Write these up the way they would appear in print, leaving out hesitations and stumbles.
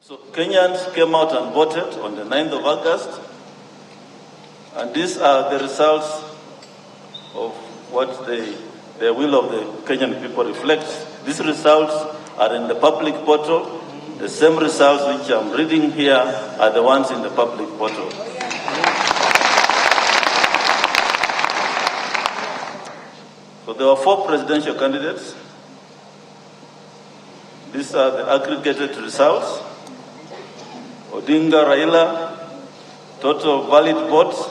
So Kenyans came out and voted on the 9th of August, and these are the results of what the will of the Kenyan people reflects. These results are in the public portal. The same results which I'm reading here are the ones in the public portal. So there were 4 presidential candidates. These are the aggregated results. Odinga Raila, total valid votes,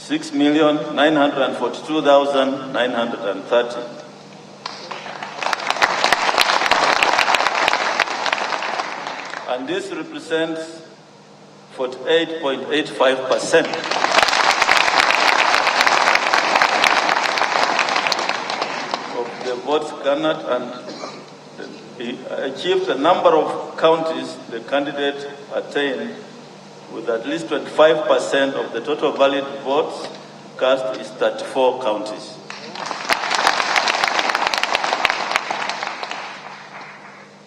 6,942,930. And this represents 48.85% of the votes garnered, and he achieved a number of counties the candidate attained with at least 25% of the total valid votes cast is 34 counties.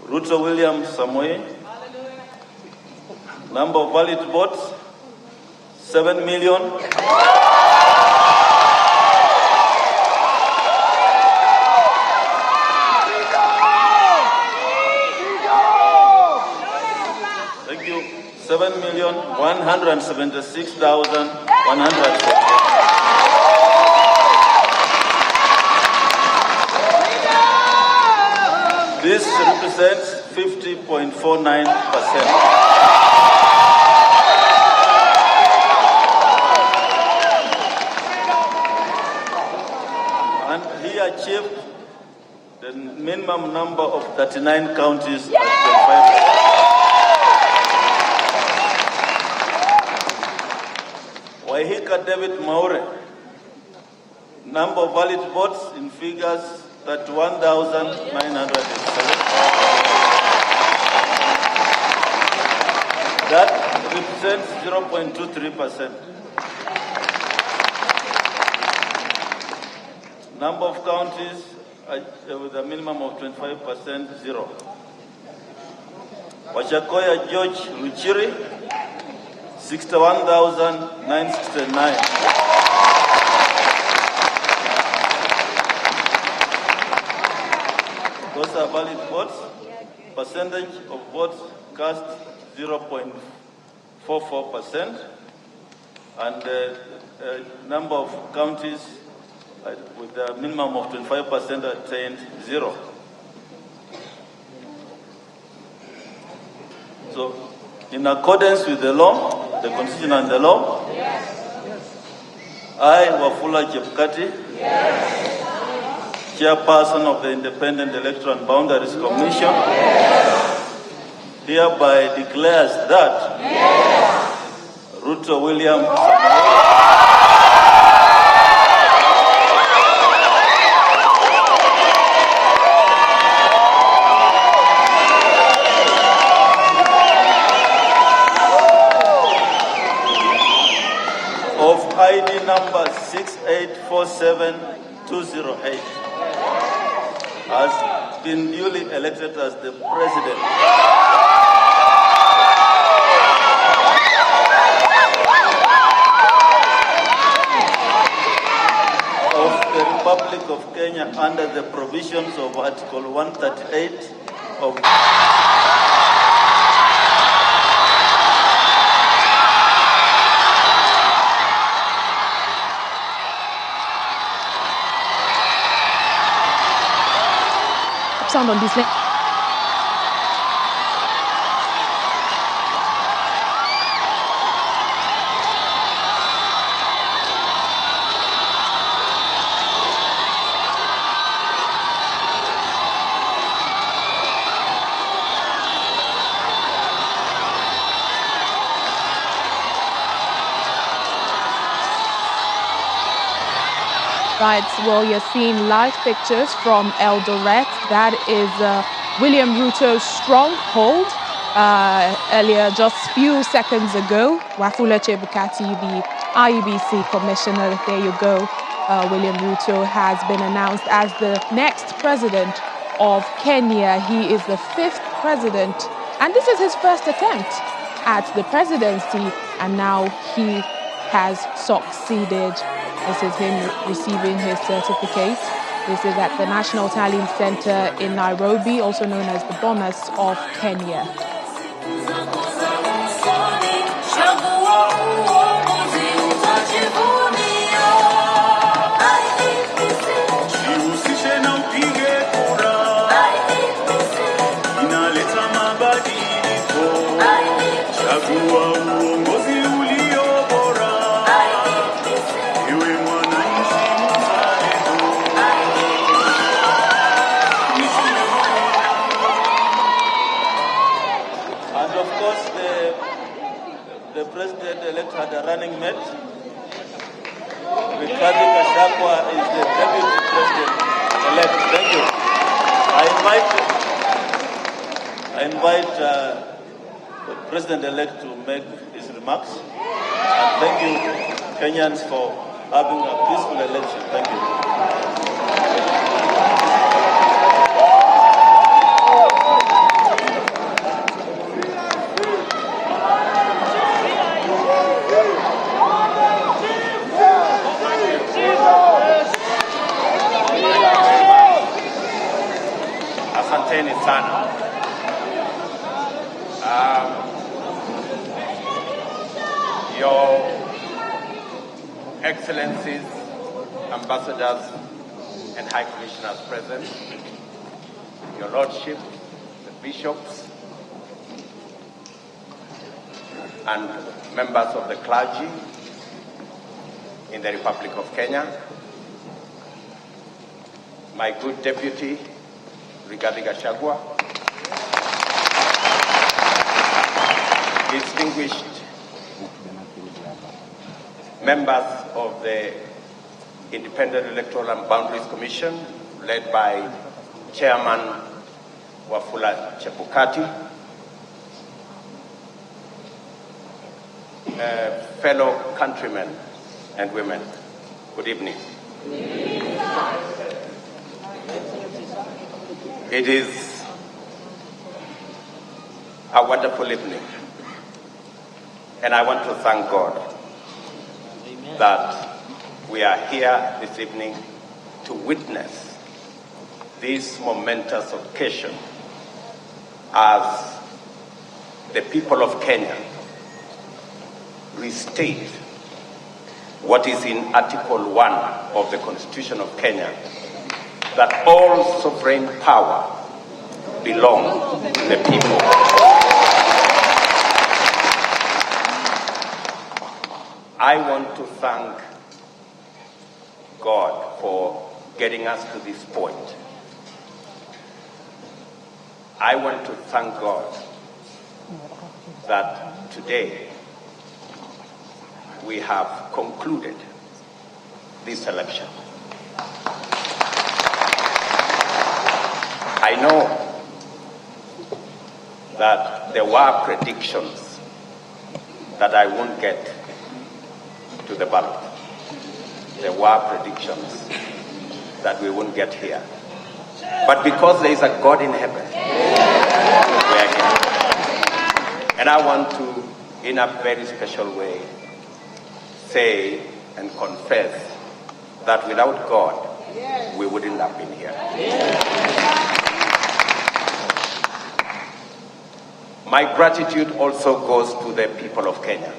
Ruto William Samoei, number of valid votes, 7 million. Thank you. 7,176,140. This represents 50.49%. And he achieved the minimum number of 39 counties at 25%. Waihika David Maure, number of valid votes in figures 31,907. That represents 0.23%. Number of counties with a minimum of 25%, 0. Wachakoya George Ruchiri, 61,969. Those are valid votes. Percentage of votes cast 0.44%, and number of counties with a minimum of 25% attained 0. So, in accordance with the law, the Constitution and the law, I, Wafula Chebukati, Chairperson of the Independent Electoral and Boundaries Commission, hereby declares that Ruto William of ID number 6847208 has been duly elected as the President of the Republic of Kenya under the provisions of Article 138 of sound on this link. Right, well, you're seeing live pictures from Eldoret. That is William Ruto's stronghold. Earlier, just few seconds ago, Wafula Chebukati, the IEBC commissioner, there you go. William Ruto has been announced as the next president of Kenya. He is the 5th president And this is his first attempt at the presidency, and now he has succeeded. This is him receiving his certificate. This is at the National Tallying Center in Nairobi, also known as the Bomas of Kenya. The president-elect had a running mate. Rigathi Gachagua is the deputy president-elect. Thank you. I invite the president-elect to make his remarks. And thank you, Kenyans, for having a peaceful election. Thank you. Asanteni sana. Your Excellencies, Ambassadors, and High Commissioners present, Your Lordship, the Bishops, and members of the clergy in the Republic of Kenya, my good Deputy, Rigathi Gachagua, distinguished members of the Independent Electoral and Boundaries Commission, led by Chairman Wafula Chebukati, fellow countrymen and women, good evening. It is a wonderful evening, and I want to thank God that we are here this evening to witness this momentous occasion as the people of Kenya restate what is in Article 1 of the Constitution of Kenya, that all sovereign power belongs to the people. I want to thank God for getting us to this point. I want to thank God that today we have concluded this election. I know that there were predictions that I won't get to the ballot. There were predictions that we won't get here. But because there is a God in heaven, we are here. And I want to, in a very special way, say and confess that without God, we wouldn't have been here. My gratitude also goes to the people of Kenya,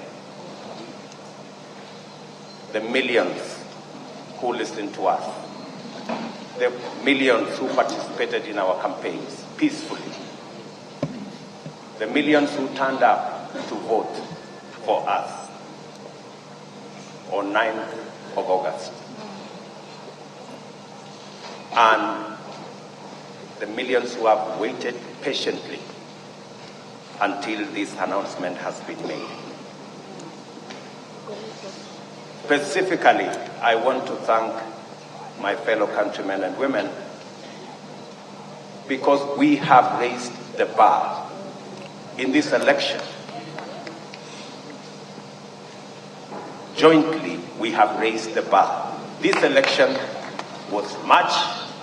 the millions who listened to us, the millions who participated in our campaigns peacefully, the millions who turned up to vote for us on 9th of August, and the millions who have waited patiently until this announcement has been made. Specifically, I want to thank my fellow countrymen and women because we have raised the bar in this election. Jointly, we have raised the bar. This election was much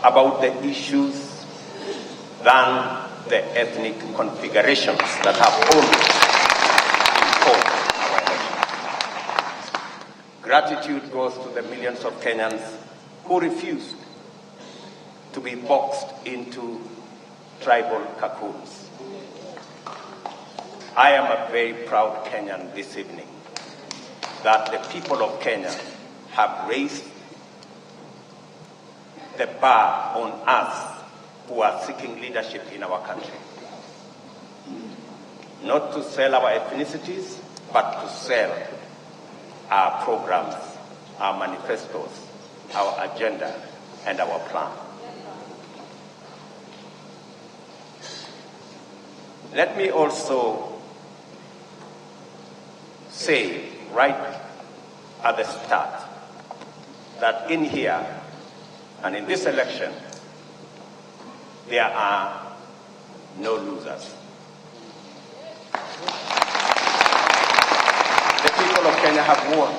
about the issues than the ethnic configurations that have always informed our elections. Gratitude goes to the millions of Kenyans who refused to be boxed into tribal cocoons. I am a very proud Kenyan this evening that the people of Kenya have raised the bar on us who are seeking leadership in our country. Not to sell our ethnicities, but to sell our programs, our manifestos, our agenda, and our plan. Let me also say right at the start that in here and in this election, there are no losers. The people of Kenya have won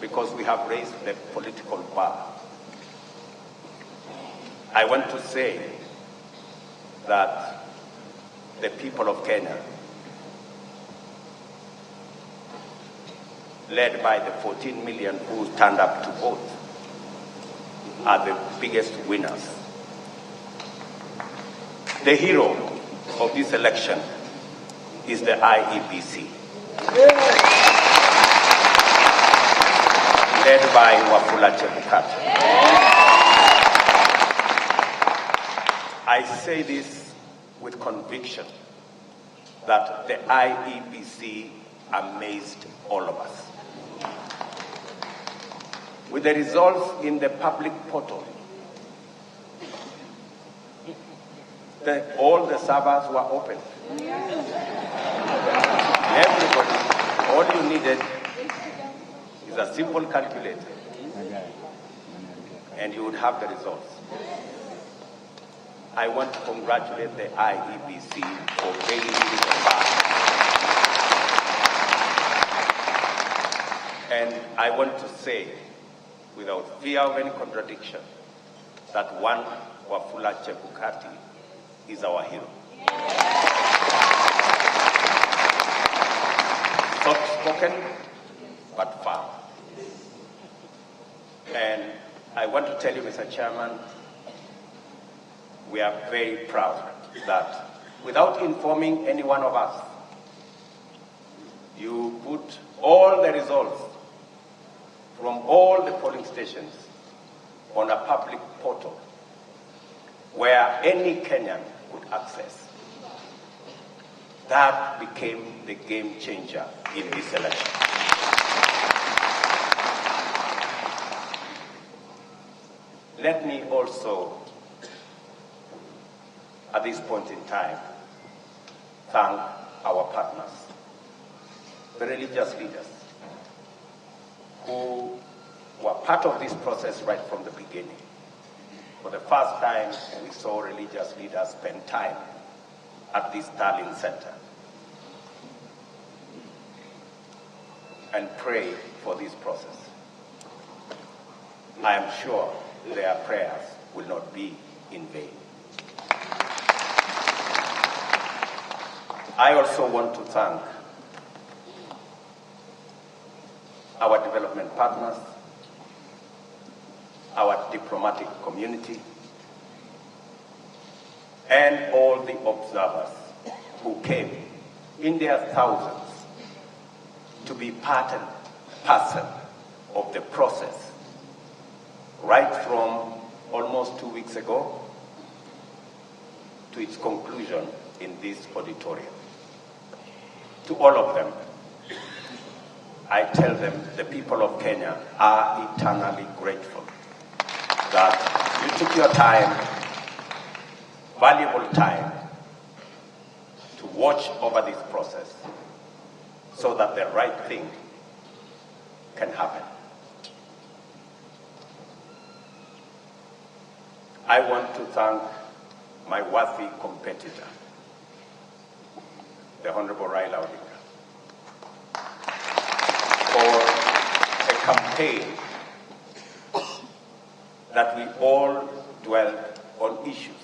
because we have raised the political bar. I want to say that the people of Kenya, led by the 14 million who turned up to vote, are the biggest winners. The hero of this election is the IEBC, led by Wafula Chebukati. I say this with conviction that the IEBC amazed all of us. With the results in the public portal, all the servers were open. Everybody, all you needed is a simple calculator, and you would have the results. I want to congratulate the IEBC for bringing this about. And I want to say, without fear of any contradiction, that one Wafula Chebukati is our hero. Soft-spoken, but firm. And I want to tell you, Mr. Chairman, we are very proud that without informing any one of us, you put all the results from all the polling stations on a public portal where any Kenyan could access. That became the game changer in this election. Let me also, at this point in time, thank our partners, the religious leaders, who were part of this process right from the beginning. For the first time, we saw religious leaders spend time at this Stalin Center and pray for this process. I am sure their prayers will not be in vain. I also want to thank our development partners, our diplomatic community, and all the observers who came in their thousands to be part and parcel of the process, right from almost 2 weeks ago to its conclusion in this auditorium. To all of them, I tell them the people of Kenya are eternally grateful that you took your time, valuable time, to watch over this process so that the right thing can happen. I want to thank my worthy competitor, the Honorable Raila Odinga, for a campaign that we all dwelled on issues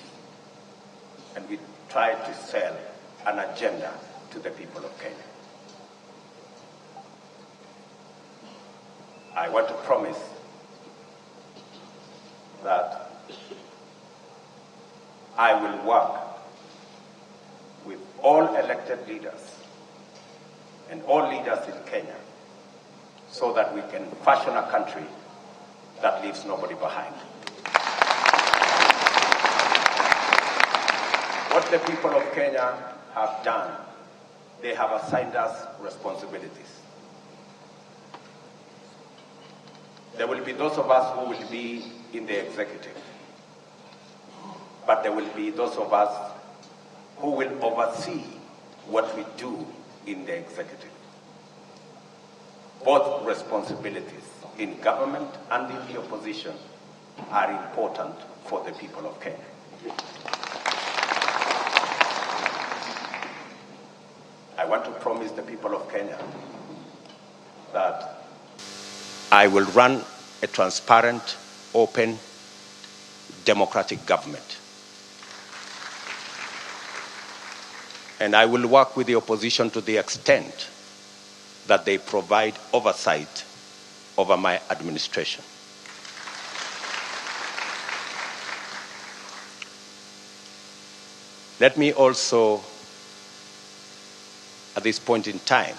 and we try to sell an agenda to the people of Kenya. I want to promise that I will work with all elected leaders and all leaders in Kenya so that we can fashion a country that leaves nobody behind. What the people of Kenya have done, they have assigned us responsibilities. There will be those of us who will be in the executive, but there will be those of us who will oversee what we do in the executive. Both responsibilities in government and in the opposition are important for the people of Kenya. I want to promise the people of Kenya that I will run a transparent, open, democratic government. And I will work with the opposition to the extent that they provide oversight over my administration. Let me also, at this point in time,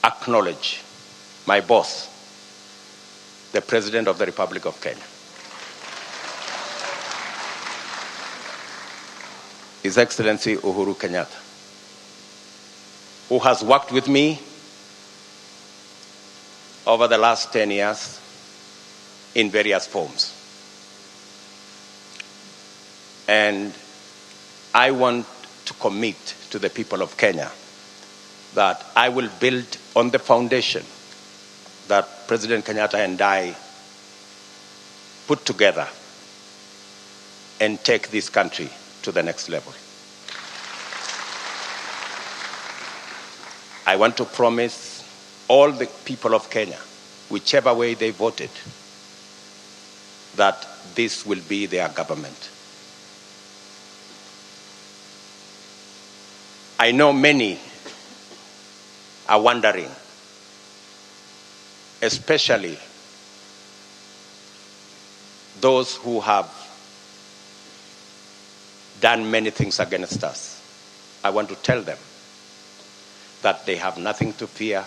acknowledge my boss, the President of the Republic of Kenya. His Excellency Uhuru Kenyatta, who has worked with me over the last 10 years in various forms. And I want to commit to the people of Kenya that I will build on the foundation that President Kenyatta and I put together and take this country to the next level. I want to promise all the people of Kenya, whichever way they voted, that this will be their government. I know many are wondering, especially those who have done many things against us. I want to tell them that they have nothing to fear.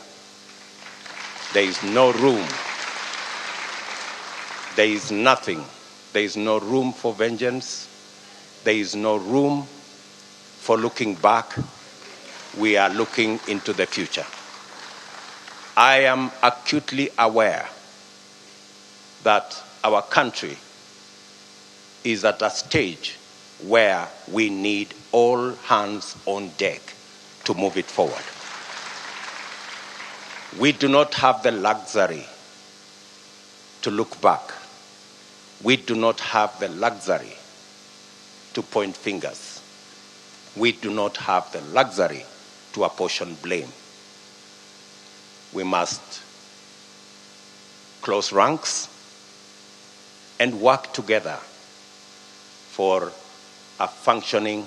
There is no room. There is nothing. There is no room for vengeance. There is no room for looking back. We are looking into the future. I am acutely aware that our country is at a stage where we need all hands on deck to move it forward. We do not have the luxury to look back. We do not have the luxury to point fingers. We do not have the luxury to apportion blame. We must close ranks and work together for a functioning,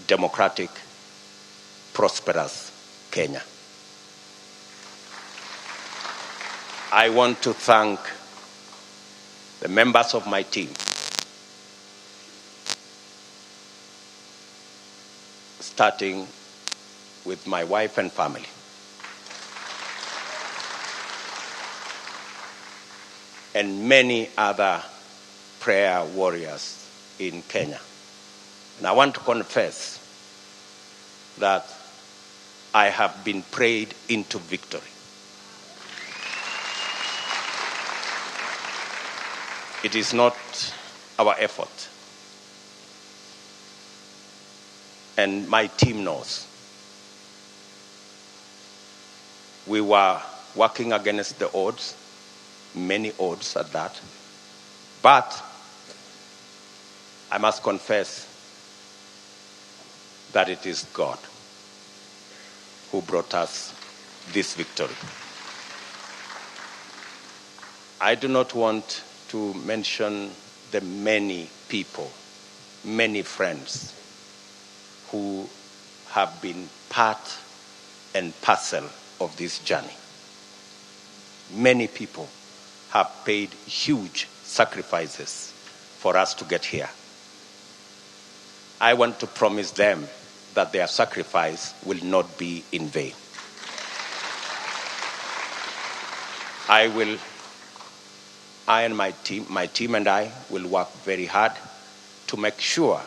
democratic, prosperous Kenya. I want to thank the members of my team, starting with my wife and family. And many other prayer warriors in Kenya. And I want to confess that I have been prayed into victory. It is not our effort. And my team knows. We were working against the odds, many odds at that. But I must confess that it is God who brought us this victory. I do not want to mention the many people, many friends who have been part and parcel of this journey. Many people have paid huge sacrifices for us to get here. I want to promise them that their sacrifice will not be in vain. I and my team and I will work very hard to make sure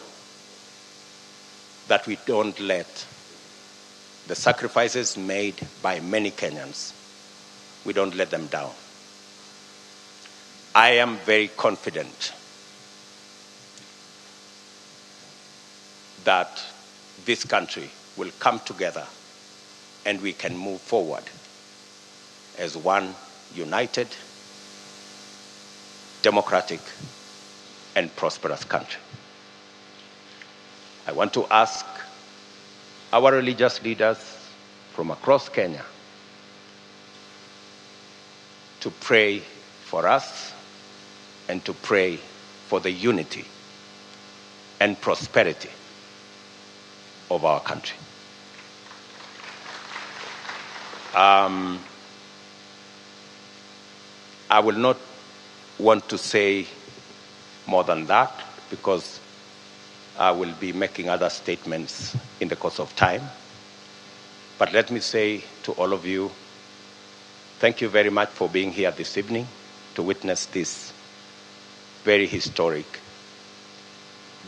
that we don't let the sacrifices made by many Kenyans, we don't let them down. I am very confident that this country will come together and we can move forward as one united, democratic, and prosperous country. I want to ask our religious leaders from across Kenya to pray for us and to pray for the unity and prosperity of our country. I will not want to say more than that because I will be making other statements in the course of time. But let me say to all of you, thank you very much for being here this evening to witness this very historic,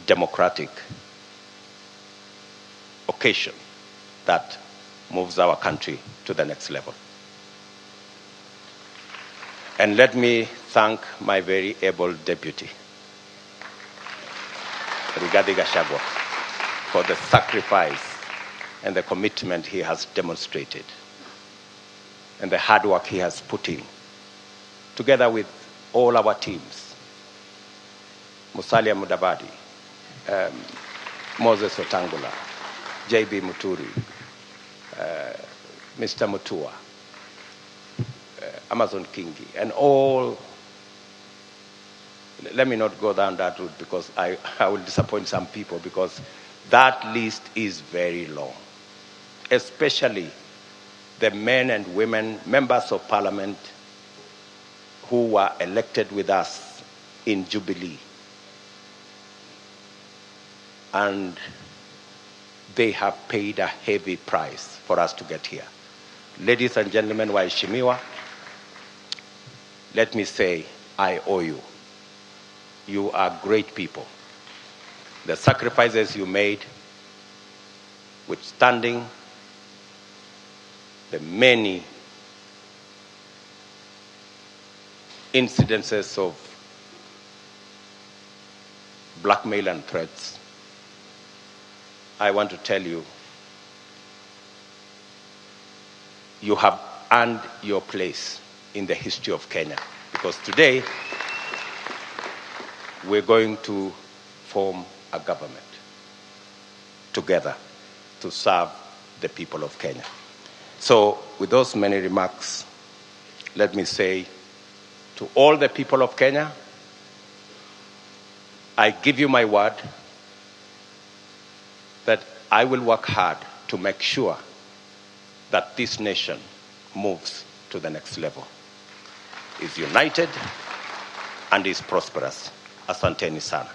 democratic occasion that moves our country to the next level. And let me thank my very able deputy, Rigathi Gachagua, for the sacrifice and the commitment he has demonstrated and the hard work he has put in, together with all our teams, Musalia Mudavadi, Moses Otangula, J.B. Muturi, Mr. Mutua, Amazon Kingi, and all. Let me not go down that route because I will disappoint some people because that list is very long, especially the men and women, members of parliament who were elected with us in Jubilee. And they have paid a heavy price for us to get here. Ladies and gentlemen, waheshimiwa, let me say, I owe you. You are great people. The sacrifices you made, withstanding the many incidences of blackmail and threats, I want to tell you, you have earned your place in the history of Kenya. Because today, we're going to form a government together to serve the people of Kenya. So, with those many remarks, let me say to all the people of Kenya, I give you my word that I will work hard to make sure that this nation moves to the next level, is united and is prosperous. Asanteni sana.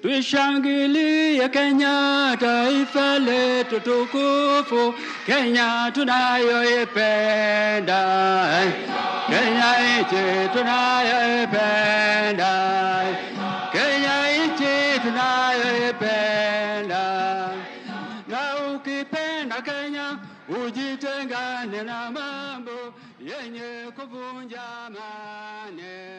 Tuishangilie Kenya, taifa letu tukufu, Kenya tunayoipenda, Kenya nchi tunayoipenda, Kenya nchi unayependa, na ukipenda Kenya ujitengane na mambo yenye kuvunja amani.